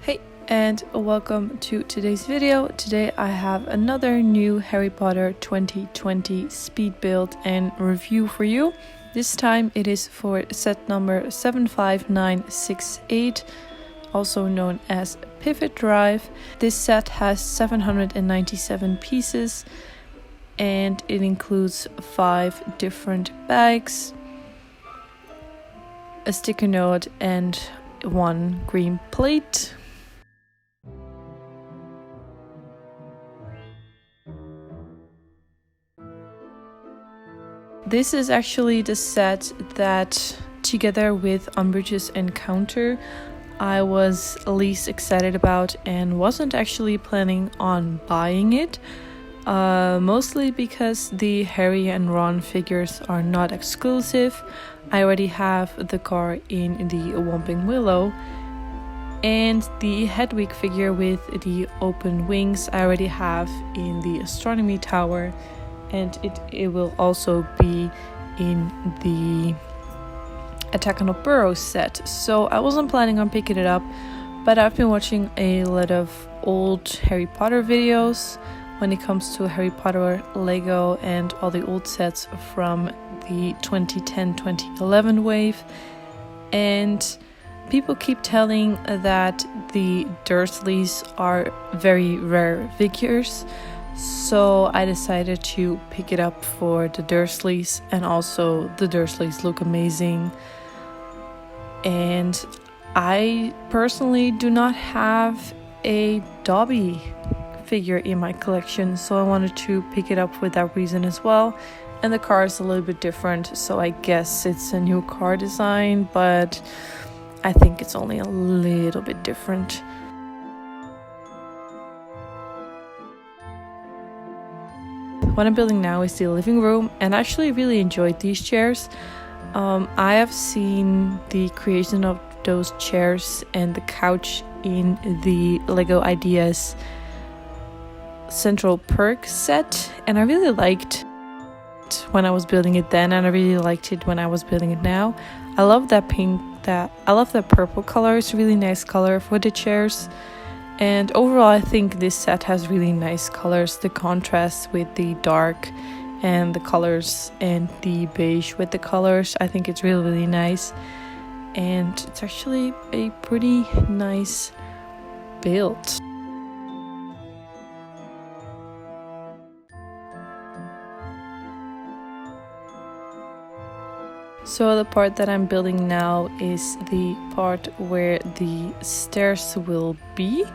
Hey, and welcome to today's video. Today I have another new Harry Potter 2020 speed build and review for you. This time it is for set number 75968, also known as Pivet Drive. This set has 797 pieces and it includes 5 different bags, a sticker note and 1 green plate. This is actually the set that, together with Umbridge's Encounter, I was least excited about and wasn't actually planning on buying it. Mostly because the Harry and Ron figures are not exclusive. I already have the car in the Whomping Willow, and the Hedwig figure with the open wings I already have in the Astronomy Tower, and it will also be in the Attack on the Burrows set. So I wasn't planning on picking it up, but I've been watching a lot of old Harry Potter videos when it comes to Harry Potter Lego and all the old sets from the 2010-2011 wave, and people keep telling that the Dursleys are very rare figures. So I decided to pick it up for the Dursleys, and also the Dursleys look amazing. And I personally do not have a Dobby figure in my collection, so I wanted to pick it up for that reason as well. And the car is a little bit different, so I guess it's a new car design, but I think it's only a little bit different. What I'm building now is the living room, and I actually really enjoyed these chairs. I have seen the creation of those chairs and the couch in the Lego Ideas Central Perk set, and I really liked it when I was building it then, and I really liked it when I was building it now. I love that pink, I love that purple color. It's a really nice color for the chairs. And overall, I think this set has really nice colors. The contrast with the dark and the colors and the beige with the colors, I think it's really, really nice. And it's actually a pretty nice build. So the part that I'm building now is the part where the stairs will be,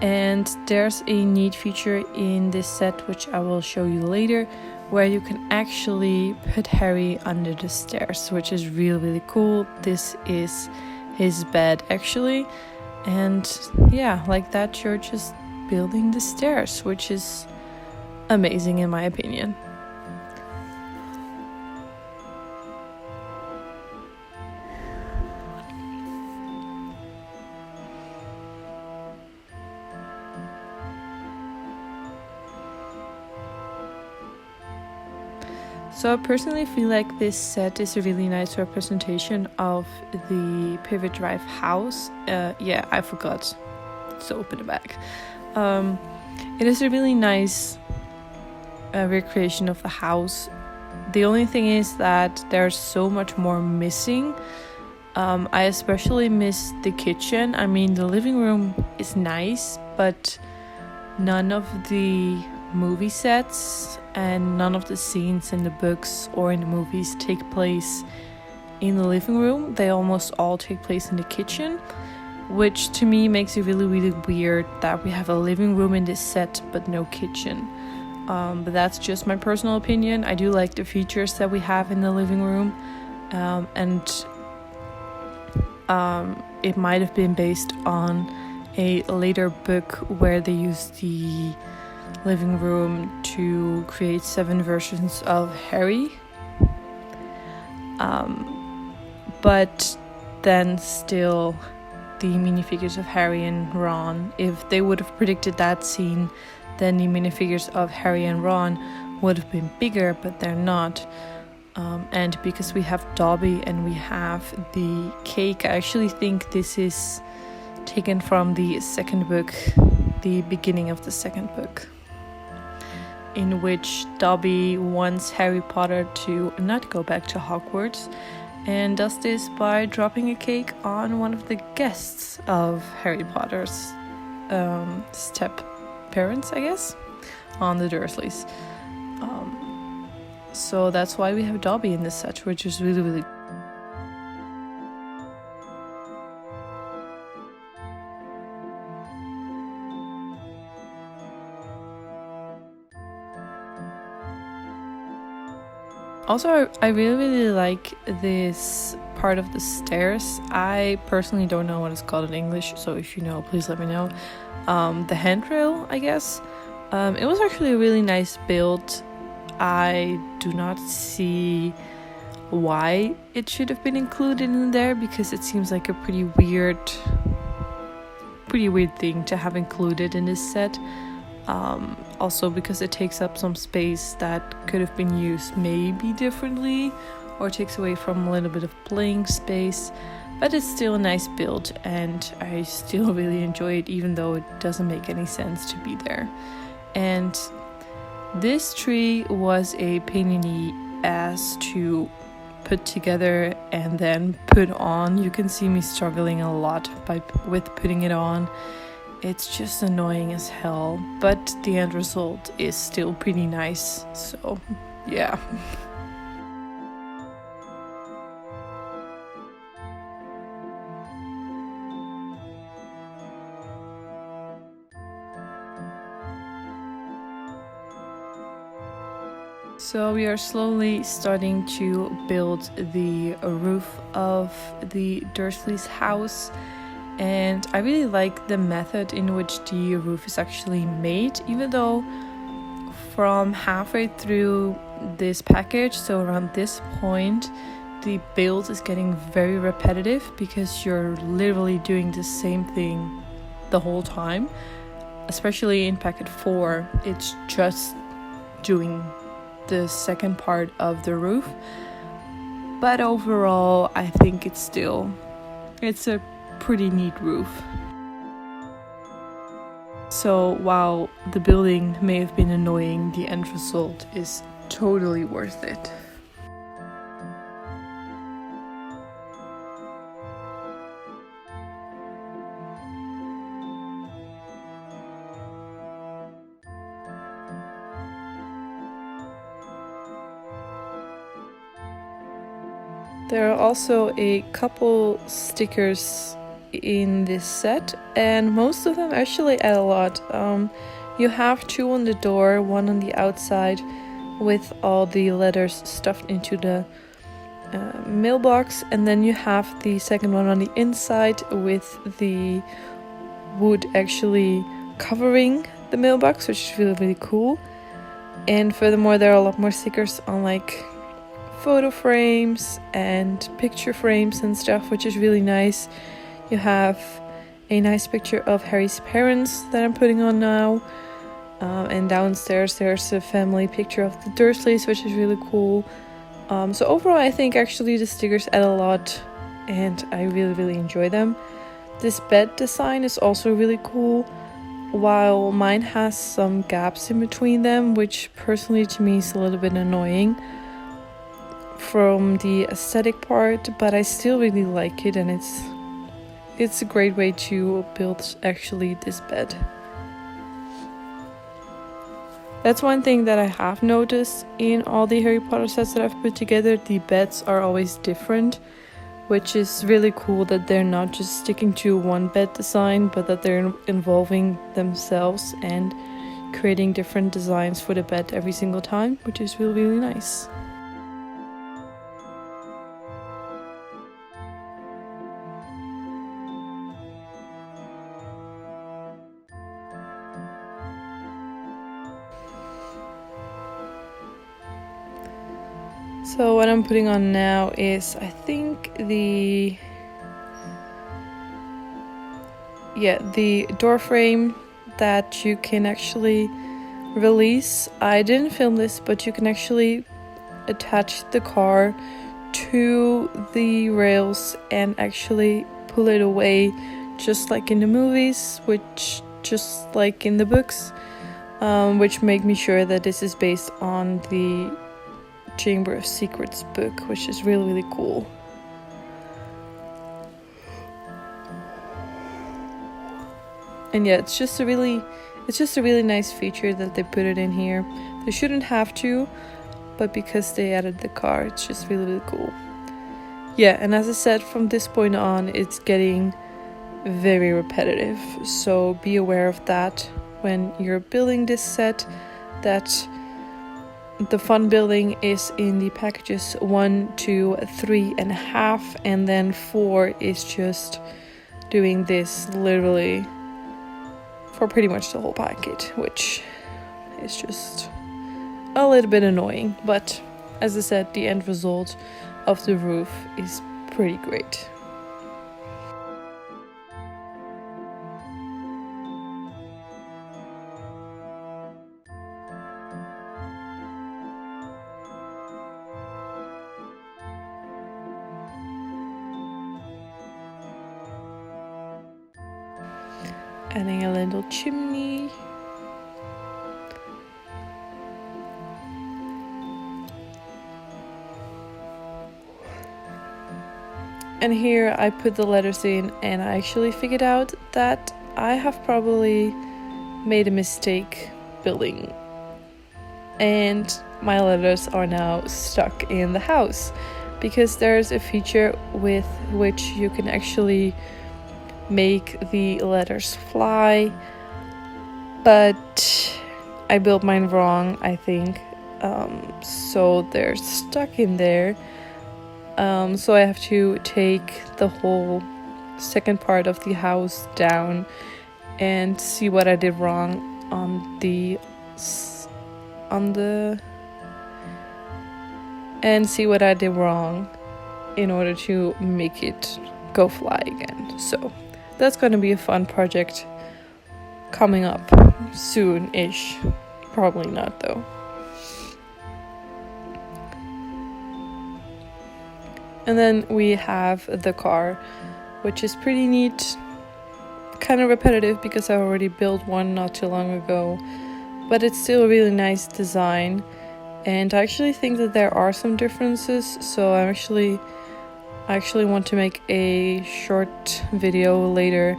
and there's a neat feature in this set which I will show you later, where you can actually put Harry under the stairs, which is really, really cool. This is his bed actually, and yeah, like that you're just building the stairs, which is amazing in my opinion. So I personally feel like this set is a really nice representation of the Pivet Drive house. Yeah, I forgot to open the bag. It is a really nice recreation of the house. The only thing is that there's so much more missing. I especially miss the kitchen. I mean, the living room is nice, but none of the movie sets and none of the scenes in the books or in the movies take place in the living room. They almost all take place in the kitchen, which to me makes it really, really weird that we have a living room in this set but no kitchen. But that's just my personal opinion. I do like the features that we have in the living room, and it might have been based on a later book where they used the living room to create 7 versions of Harry, but then still the minifigures of Harry and Ron, if they would have predicted that scene, then the minifigures of Harry and Ron would have been bigger, but they're not. And because we have Dobby and we have the cake, I actually think this is taken from the second book, the beginning of the second book, in which Dobby wants Harry Potter to not go back to Hogwarts, and does this by dropping a cake on one of the guests of Harry Potter's step parents, I guess, on the Dursleys. So that's why we have Dobby in this set, which is really, really also, I really, really like this part of the stairs. I personally don't know what it's called in English, so if you know, please let me know. The handrail, I guess. It was actually a really nice build. I do not see why it should have been included in there, because it seems like a pretty weird thing to have included in this set. Also because it takes up some space that could have been used maybe differently, or takes away from a little bit of playing space, but it's still a nice build and I still really enjoy it, even though it doesn't make any sense to be there. And this tree was a pain in the ass to put together and then put on. You can see me struggling a lot with putting it on. It's just annoying as hell, but the end result is still pretty nice, so yeah. So we are slowly starting to build the roof of the Dursleys' house. And I really like the method in which the roof is actually made, even though from halfway through this package, so around this point, the build is getting very repetitive because you're literally doing the same thing the whole time. Especially in packet 4, it's just doing the second part of the roof. But overall, I think it's a pretty neat roof. So while the building may have been annoying, the end result is totally worth it. There are also a couple stickers in this set, and most of them actually add a lot. You have 2 on the door, 1 on the outside with all the letters stuffed into the mailbox, and then you have the second one on the inside with the wood actually covering the mailbox, which is really, really cool. And furthermore, there are a lot more stickers on like photo frames and picture frames and stuff, which is really nice. You have a nice picture of Harry's parents that I'm putting on now, and downstairs there's a family picture of the Dursleys, which is really cool. So overall, I think actually the stickers add a lot and I really, really enjoy them. This bed design is also really cool, while mine has some gaps in between them, which personally to me is a little bit annoying from the aesthetic part, but I still really like it, and it's a great way to build actually this bed. That's one thing that I have noticed in all the Harry Potter sets that I've put together. The beds are always different, which is really cool that they're not just sticking to one bed design, but that they're involving themselves and creating different designs for the bed every single time, which is really, really nice. So what I'm putting on now is, I think, the door frame that you can actually release. I didn't film this, but you can actually attach the car to the rails and actually pull it away just like in the movies, which just like in the books, which make me sure that this is based on the Chamber of Secrets book, which is really, really cool. And yeah, it's just a really nice feature that they put it in here. They shouldn't have to, but because they added the car, it's just really, really cool. Yeah, and as I said, from this point on, it's getting very repetitive. So be aware of that when you're building this set, that the fun building is in the packages 1, 2, 3.5, and then 4 is just doing this literally for pretty much the whole packet, which is just a little bit annoying. But as I said, the end result of the roof is pretty great. Adding a little chimney. And here I put the letters in, and I actually figured out that I have probably made a mistake building, and my letters are now stuck in the house, because there's a feature with which you can actually make the letters fly, but I built mine wrong, I think, so they're stuck in there. So I have to take the whole second part of the house down and see what I did wrong in order to make it go fly again. So that's going to be a fun project coming up soon-ish. Probably not, though. And then we have the car, which is pretty neat. Kind of repetitive because I already built one not too long ago, but it's still a really nice design. And I actually think that there are some differences, so I actually want to make a short video later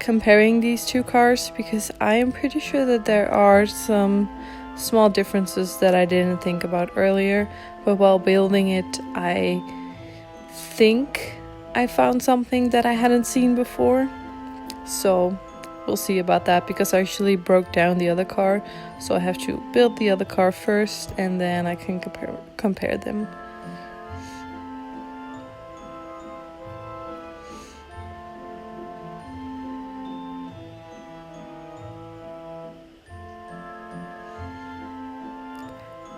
comparing these two cars, because I am pretty sure that there are some small differences that I didn't think about earlier, but while building it, I think I found something that I hadn't seen before. So we'll see about that, because I actually broke down the other car, so I have to build the other car first and then I can compare them.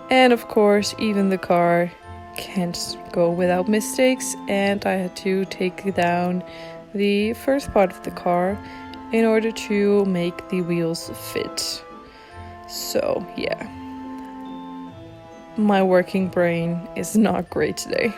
And of course, even the car can't go without mistakes, and I had to take down the first part of the car in order to make the wheels fit. So yeah, my working brain is not great today.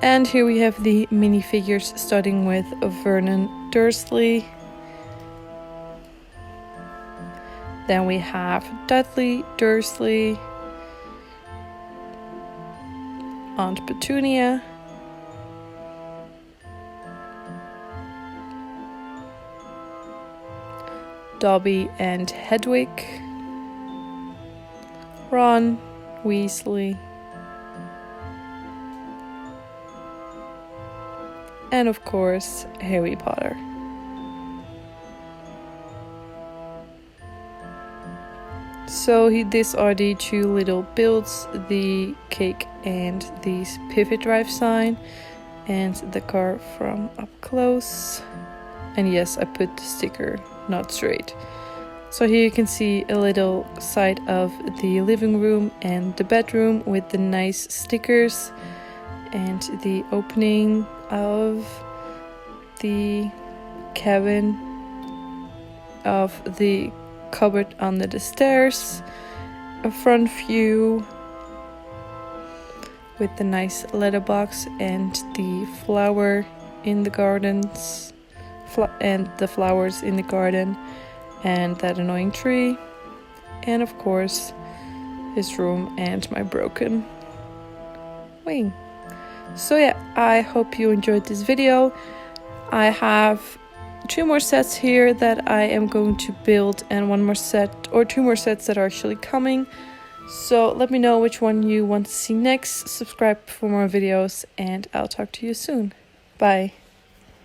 And here we have the minifigures, starting with Vernon Dursley. Then we have Dudley Dursley, Aunt Petunia, Dobby and Hedwig, Ron Weasley, and of course Harry Potter. So these are the two little builds, the cake and this Pivet drive sign, and the car from up close. And yes, I put the sticker not straight. So here you can see a little side of the living room and the bedroom with the nice stickers, and the opening of the cabin, of the cupboard under the stairs, a front view with the nice letterbox and the flower in the gardens, and the flowers in the garden, and that annoying tree, and of course his room and my broken wing. So yeah, I hope you enjoyed this video. I have 2 more sets here that I am going to build, and 1 more set or 2 more sets that are actually coming. So let me know which one you want to see next. Subscribe for more videos, and I'll talk to you soon. Bye.